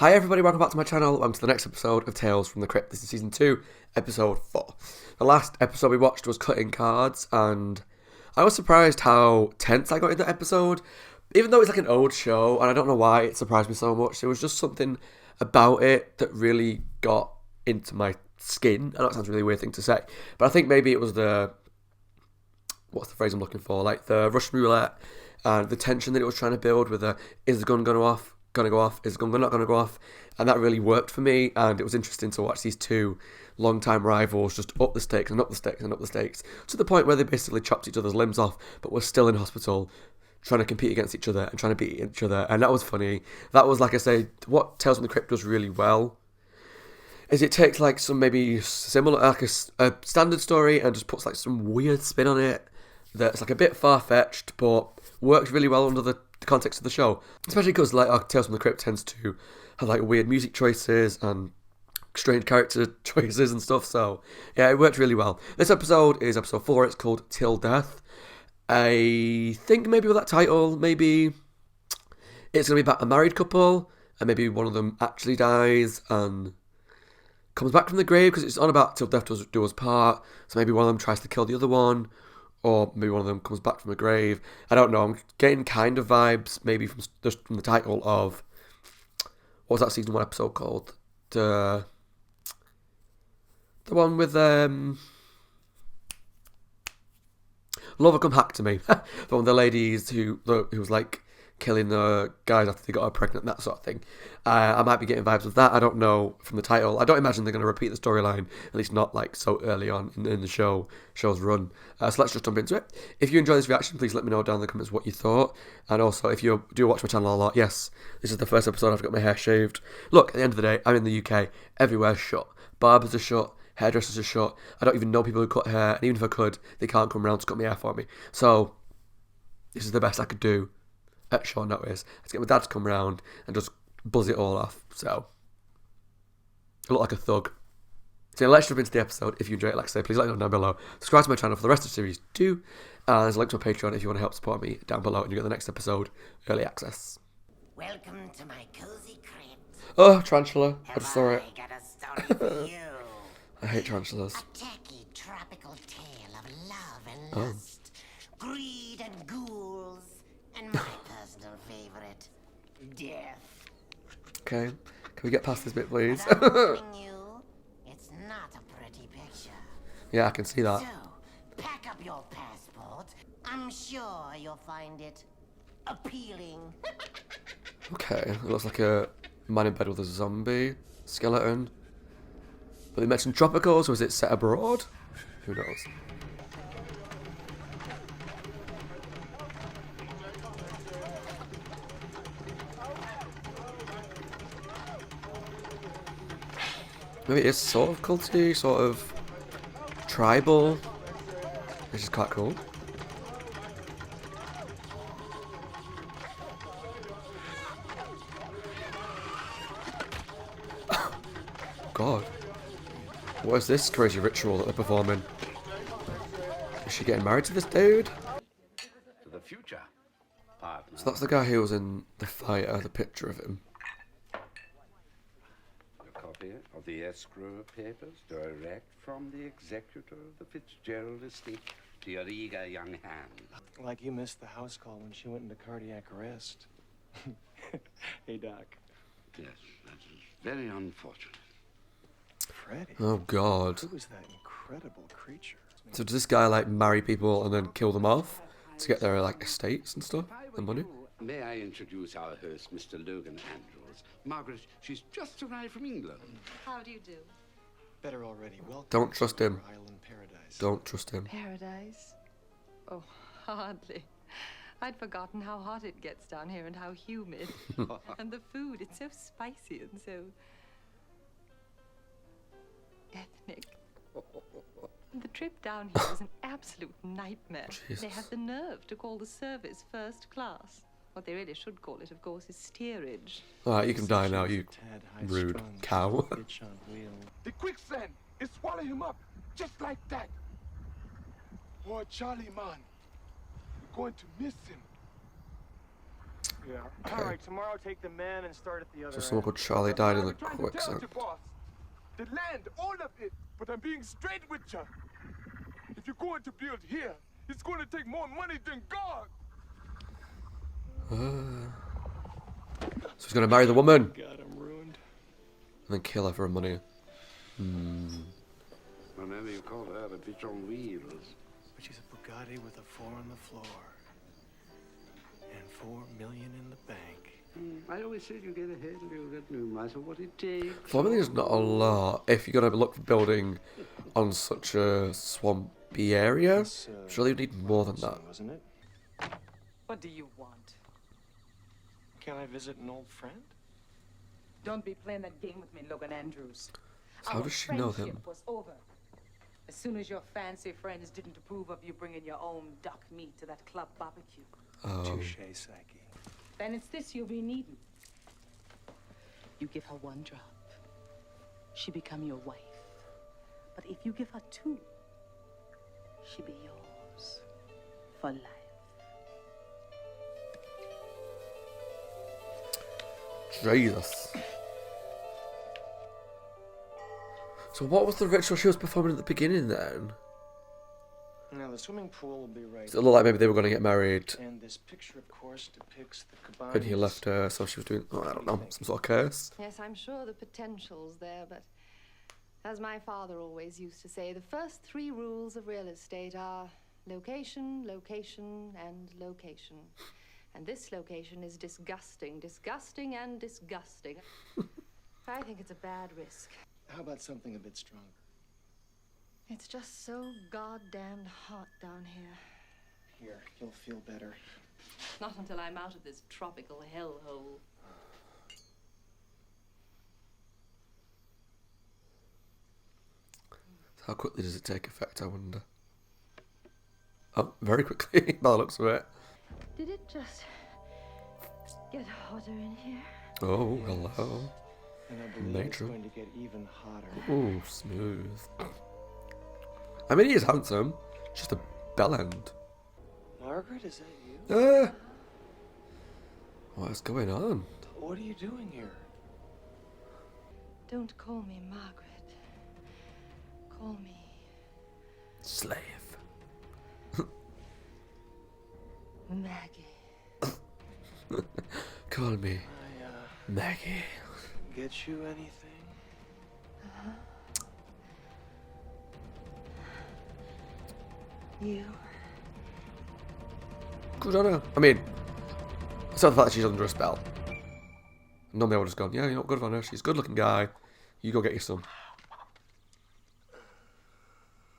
Hi everybody, welcome back to my channel. Welcome to the next episode of Tales from the Crypt. This is season 2, episode 4. The last episode we watched was Cutting Cards, and I was surprised how tense I got in that episode. Even though it's like an old show, and I don't know why it surprised me so much, there was just something about it that really got into my skin. I know it sounds a really weird thing to say, but I think maybe it was what's the phrase I'm looking for? Like the Russian roulette and the tension that it was trying to build with is the gun going to go off, is the gun not going to go off, and that really worked for me. And it was interesting to watch these two long-time rivals just up the stakes and up the stakes and up the stakes to the point where they basically chopped each other's limbs off, but were still in hospital trying to compete against each other and trying to beat each other. And that was funny. That was, like I say, what Tales from the Crypt does really well is it takes like some maybe similar, like a standard story, and just puts like some weird spin on it that's like a bit far-fetched, but works really well under the context of the show. Especially because like our Tales from the Crypt tends to have like weird music choices and strange character choices and stuff. So yeah, it worked really well. This episode is episode 4. It's called Til Death. I think maybe with that title, maybe it's going to be about a married couple, and maybe one of them actually dies and comes back from the grave, because it's on about till death do us part. So maybe one of them tries to kill the other one, or maybe one of them comes back from the grave. I don't know. I'm getting kind of vibes, maybe from the title of, what was that season 1 episode called? The one with Love Will Come Hack to Me. The one with the ladies who was like killing the guys after they got her pregnant, that sort of thing. I might be getting vibes of that. I don't know from the title. I don't imagine they're going to repeat the storyline, at least not like so early on in the show's run. So let's just jump into it. If you enjoy this reaction, please let me know down in the comments what you thought. And also, if you do watch my channel a lot, yes, this is the first episode I've got my hair shaved. Look, at the end of the day, I'm in the UK. Everywhere's shut. Barbers are shut. Hairdressers are shut. I don't even know people who cut hair. And even if I could, they can't come around to cut my hair for me. So this is the best I could do at short notice. Let's get my dad to come round and just buzz it all off. So I look like a thug. So let's jump into the episode. If you enjoy it, like I say, please let me know down below. Subscribe to my channel for the rest of the series too. And there's a link to my Patreon if you want to help support me down below, and you get the next episode early access. Welcome to my cozy crypt. Oh, tarantula. I just saw it. I got a story for you. I hate tarantulas. A tacky tropical tale of love and lust, greed and ghouls, and my personal favorite, death. Okay. Can we get past this bit, please? But I'm warning you, it's not a pretty picture. Yeah, I can see that. So, pack up your passport. I'm sure you'll find it appealing. Okay, it looks like a man in bed with a zombie skeleton. But they mentioned tropical, so is it set abroad? Who knows? Maybe it is sort of culty, sort of tribal, which is quite cool. God. What is this crazy ritual that they're performing? Is she getting married to this dude? To the future, partner. So that's the guy who was in the fighter, the picture of him. A copy of the escrow papers direct from the executor of the Fitzgerald estate to your eager young hand. Like you missed the house call when she went into cardiac arrest. Hey, Doc. Yes, that is very unfortunate. Freddie? Oh God. Who was that incredible creature? So does this guy like marry people and then kill them off to get their like estates and stuff and money? May I introduce our host, Mr. Logan Andrews. Margaret, she's just arrived from England. How do you do? Better already. Welcome Don't trust to him. our island paradise. Don't trust him. Paradise? Oh, hardly. I'd forgotten how hot it gets down here and how humid. And the food, it's so spicy and so ethnic. The trip down here was an absolute nightmare. Jesus. They have the nerve to call the service first class. What they really should call it, of course, is steerage. Alright, you can die now, you Tad rude high-strung, cow. bitch on wheel. The quicksand is swallowing him up, just like that. Poor Charlie, man. We're going to miss him. Yeah. All right, tomorrow take the man and start at the other So someone end. called Charlie died in I'm the trying to tell quicksand. you, boss. The land, all of it. But I'm being straight with you. If you're going to build here, it's going to take more money than God. So he's gonna marry the woman God, I'm ruined. and then kill her for her money. Whenever you call her a bitch on wheels. But she's a Bugatti with a 4 on the floor. And 4 million in the bank. I always said you get ahead and you get no matter what it takes. 4 million is not a lot if you're gonna look for building on such a swampy area. Surely you need more than that. Wasn't it? What do you want? Can I visit an old friend? Don't be playing that game with me, Logan Andrews. So how does she know him? friendship was over. As soon as your fancy friends didn't approve of you bringing your own duck meat to that club barbecue. Oh, Touche, Psyche. Then it's this you'll be needing. You give her 1 drop, she become your wife. But if you give her 2, she be yours for life. Jesus. So what was the ritual she was performing at the beginning then? Now, the swimming pool will be right Does it look like maybe they were going to get married and this picture, of course, depicts the cabana. and he left her, so she was doing, oh, I don't know, some sort of curse? Yes, I'm sure the potential's there, but as my father always used to say, the first 3 rules of real estate are location, location, and location. And this location is disgusting, disgusting, and disgusting. I think it's a bad risk. How about something a bit stronger? It's just so goddamn hot down here. Here, you'll feel better. Not until I'm out of this tropical hellhole. How quickly does it take effect, I wonder? Oh, very quickly, by the looks of it. Did it just get hotter in here? Oh, hello. And I believe it's Matron. going to get even hotter. Ooh, smooth. I mean, he is handsome. Just a bell end. Margaret, is that you? What is going on? What are you doing here? Don't call me Margaret. Call me Slave. Maggie. Call me I, Maggie. get you anything? You. Good on her. I mean, it's not the fact that she's under a spell. Normally I would have just gone, yeah, you know, good on her. She's a good looking guy. You go get your son.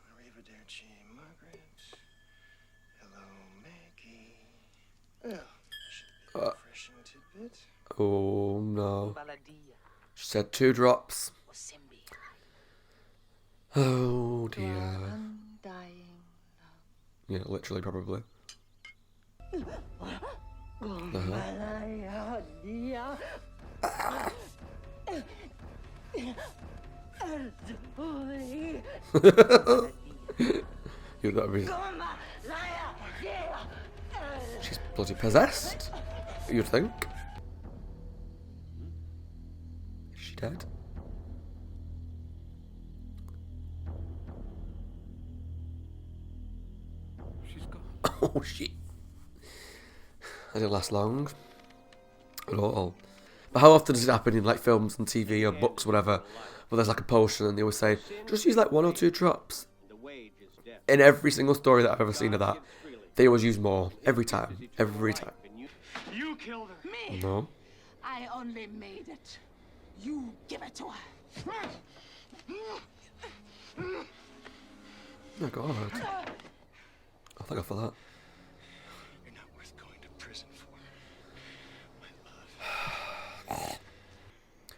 Arrivederci, Margaret. Hello, Maggie. Well, should be a refreshing tidbit. Oh no. Baladia She said 2 drops. or Simbi. Oh To our dear. undying Yeah, literally, probably. You know what I mean? She's bloody possessed. You'd think. Is she dead? She's gone. Oh shit. That didn't last long. At all. But how often does it happen in like films and TV or books, whatever, where there's like a potion and they always say, just use like 1 or 2 drops. In every single story that I've ever seen of that, they always use more. Every time. Every time. You killed her. Me? No. I only made it. You give it to her. Oh god. Oh, thank God for that. You're not worth going to prison for. My love.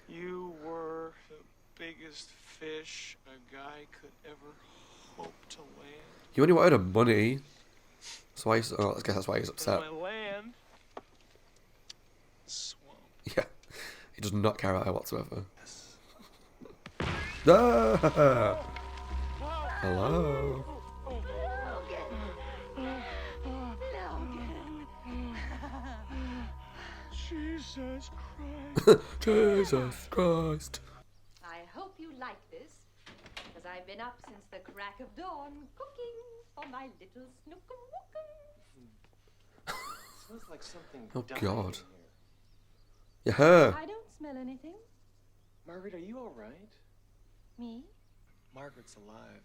You were the biggest fish a guy could ever hope to land. You only wanted her money. So why? I guess that's why he's upset. My land. Swamp. Yeah. He does not care about her whatsoever. Ah! Hello. Jesus Christ. Jesus Christ. I hope you like this, because I've been up since the crack of dawn cooking for my little snookum-wookum. Smells like something Oh, dying God. in here. Yeah. I don't smell anything. Margaret, are you all right? Me? Margaret's alive.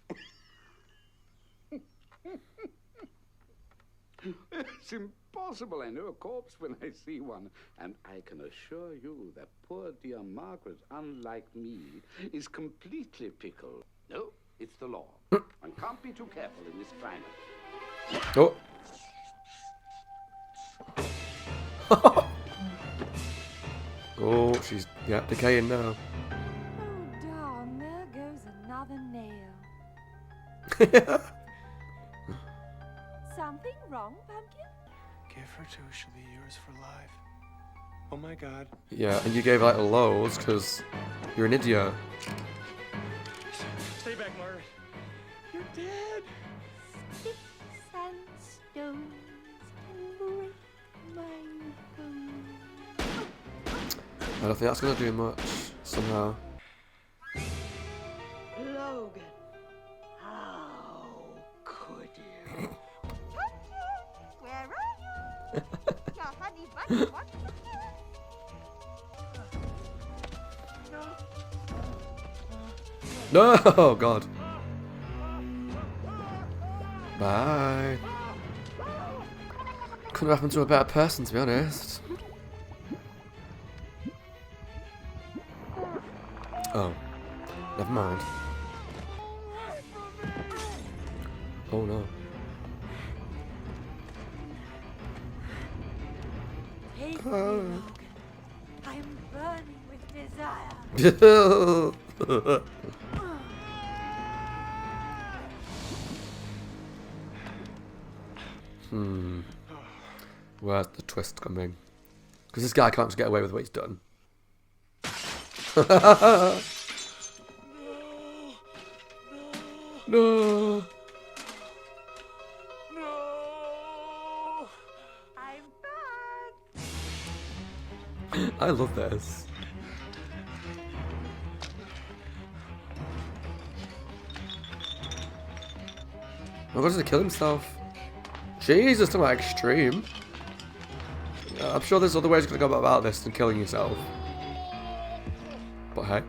It's impossible. I know a corpse when I see one. And I can assure you that poor dear Margaret, unlike me, is completely pickled. No, it's the law. One can't be too careful in this climate. Oh. Oh, she's decaying now. Oh, darn, there goes another nail. Something wrong, Pumpkin? Give her to, she'll be yours for life. Oh my God. Yeah, and you gave like loads because you're an idiot. Stay back, Margaret. You're dead. Sticks and stones can break my bones. I don't think that's gonna do much somehow. Logan, how could you? Where are you? Your honey bunny wants to No, oh God. Bye. Couldn't have happened to a better person, to be honest. Oh, never mind. Oh no. Take me, Logan. I'm burning with desire. Where's the twist coming? Because this guy can't just get away with what he's done. No. No! I'm back. I love this. Oh, does he kill himself? Jesus, talking about extreme. I'm sure there's other ways you could go about this than killing yourself. But hey.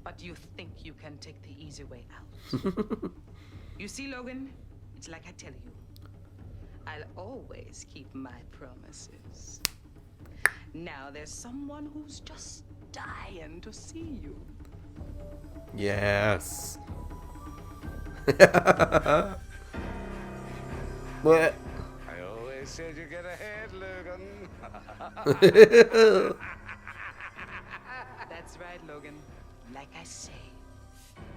But you think you can take the easy way out. You see, Logan, it's like I tell you. I'll always keep my promises. Now there's someone who's just dying to see you. Yes. What? I always said you get ahead, Logan. That's right, Logan. Like I say,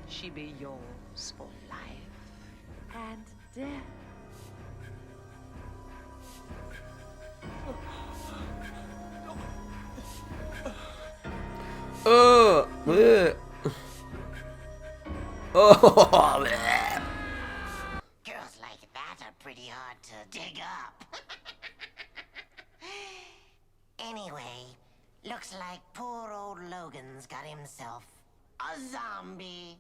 she be yours for life. And death. Oh, bleh. Oh, bleh. Girls like that are pretty hard to dig up. Anyway, looks like poor old Logan's got himself a zombie.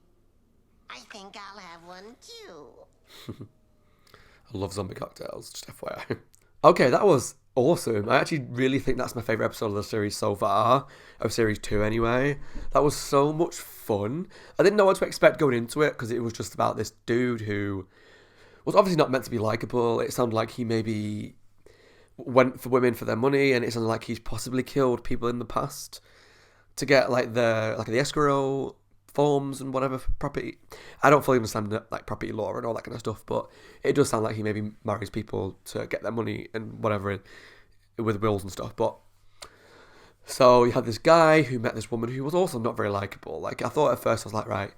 I think I'll have one too. I love zombie cocktails, just FYI. Okay, that was awesome. I actually really think that's my favourite episode of the series so far, of series 2 anyway. That was so much fun. I didn't know what to expect going into it, because it was just about this dude who was obviously not meant to be likeable. It sounded like he maybe went for women for their money, and it sounded like he's possibly killed people in the past to get like the escrow forms and whatever for property. I don't fully understand like property law and all that kind of stuff, but it does sound like he maybe marries people to get their money and whatever with wills and stuff. But so you had this guy who met this woman who was also not very likable. Like, I thought at first, I was like, right,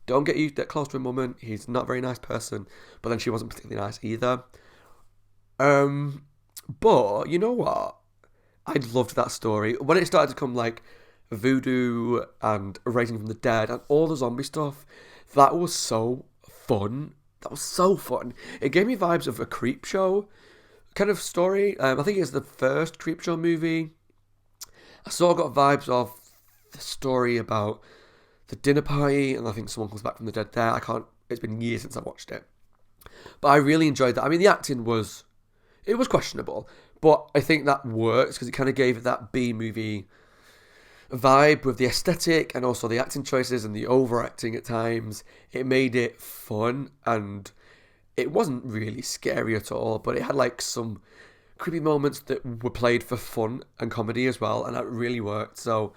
don't get close to a woman. He's not a very nice person. But then she wasn't particularly nice either. But you know what? I loved that story. When it started to come like voodoo and raising from the dead and all the zombie stuff, that was so fun. That was so fun. It gave me vibes of a Creep Show kind of story. I think it's the first Creep Show movie. I sort of got vibes of the story about the dinner party, and I think someone comes back from the dead there. It's been years since I watched it. But I really enjoyed that. I mean, the acting was questionable, but I think that works because it kind of gave it that B-movie vibe with the aesthetic and also the acting choices and the overacting at times. It made it fun, and it wasn't really scary at all, but it had like some creepy moments that were played for fun and comedy as well, and that really worked. So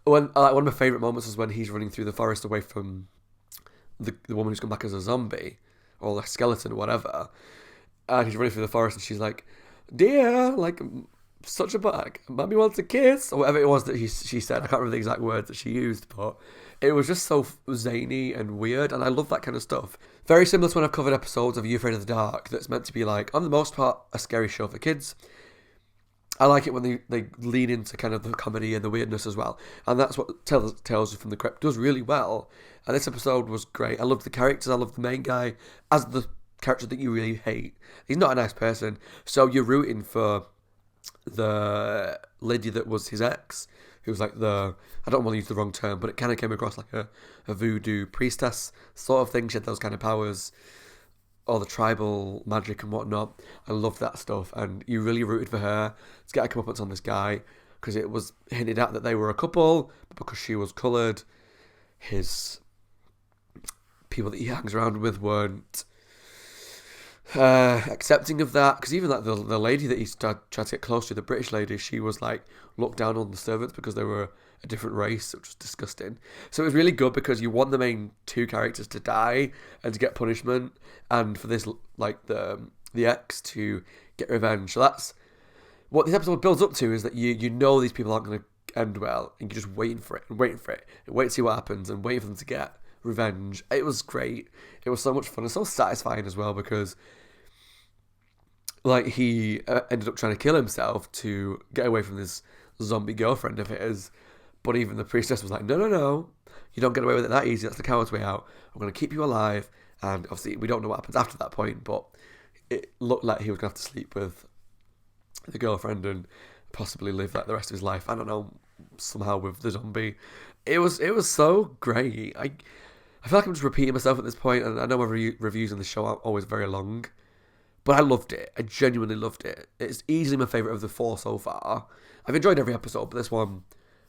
one of my favourite moments was when he's running through the forest away from the woman who's come back as a zombie or a skeleton or whatever, and he's running through the forest and she's like, "Dear, like, such a bug, Mummy wants a kiss," or whatever it was that she said. I can't remember the exact words that she used, but it was just so zany and weird, and I love that kind of stuff. Very similar to when I've covered episodes of You Afraid of the Dark, that's meant to be like, on the most part, a scary show for kids. I like it when they lean into kind of the comedy and the weirdness as well, and that's what Tales from the Crypt does really well. And this episode was great. I loved the characters. I loved the main guy as the character that you really hate. He's not a nice person, so you're rooting for the lady that was his ex, who was like I don't want to use the wrong term, but it kind of came across like a voodoo priestess sort of thing. She had those kind of powers, all the tribal magic and whatnot. I loved that stuff, and you really rooted for her to get a comeuppance on this guy, because it was hinted at that they were a couple, but because she was coloured, his people that he hangs around with weren't accepting of that, because even like the lady that he tried to get close to, the British lady, she was like looked down on the servants because they were a different race, which was disgusting. So it was really good because you want the main two characters to die and to get punishment, and for this like the ex to get revenge. So that's what this episode builds up to, is that you know these people aren't going to end well, and you're just waiting for it and waiting to see what happens and waiting for them to get revenge. It was great. It was so much fun and so satisfying as well, because like he ended up trying to kill himself to get away from this zombie girlfriend of his, but even the priestess was like, no, you don't get away with it that easy. That's the coward's way out. I'm going to keep you alive. And obviously we don't know what happens after that point, but it looked like he was going to have to sleep with the girlfriend and possibly live like the rest of his life, I don't know, somehow with the zombie. It was so great. I feel like I'm just repeating myself at this point, and I know my reviews on the show are always very long, but I loved it. I genuinely loved it. It's easily my favourite of the 4 so far. I've enjoyed every episode, but this one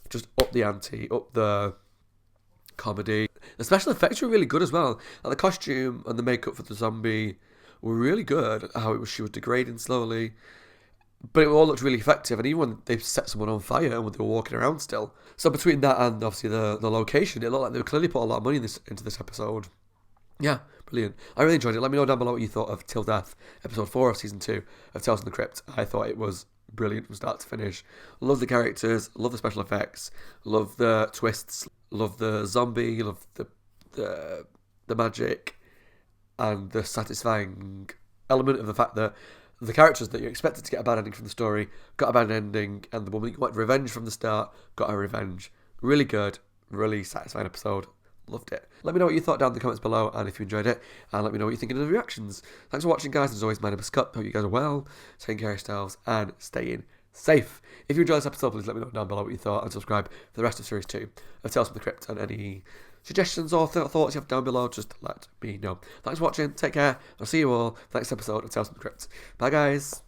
just upped the ante, upped the comedy. The special effects were really good as well. Like the costume and the makeup for the zombie were really good. How she was degrading slowly, but it all looked really effective. And even when they set someone on fire and when they were walking around still. So between that and obviously the location, it looked like they clearly put a lot of money into this episode. Yeah, brilliant. I really enjoyed it. Let me know down below what you thought of Till Death, episode 4 of season 2 of Tales from the Crypt. I thought it was brilliant from start to finish. Love the characters, love the special effects, love the twists, love the zombie, love the magic, and the satisfying element of the fact that the characters that you expected to get a bad ending from the story got a bad ending, and the woman you wanted revenge from the start got her revenge. Really good, really satisfying episode. Loved it. Let me know what you thought down in the comments below, and if you enjoyed it, and let me know what you think of the reactions. Thanks for watching, guys. As always, my name is Scott. Hope you guys are well, taking care of yourselves, and staying safe. If you enjoyed this episode, please let me know down below what you thought, and subscribe for the rest of Series 2 of Tales from the Crypt, and any suggestions or thoughts you have down below, just let me know. Thanks for watching. Take care. I'll see you all for the next episode of Tales from the Crypt. Bye, guys.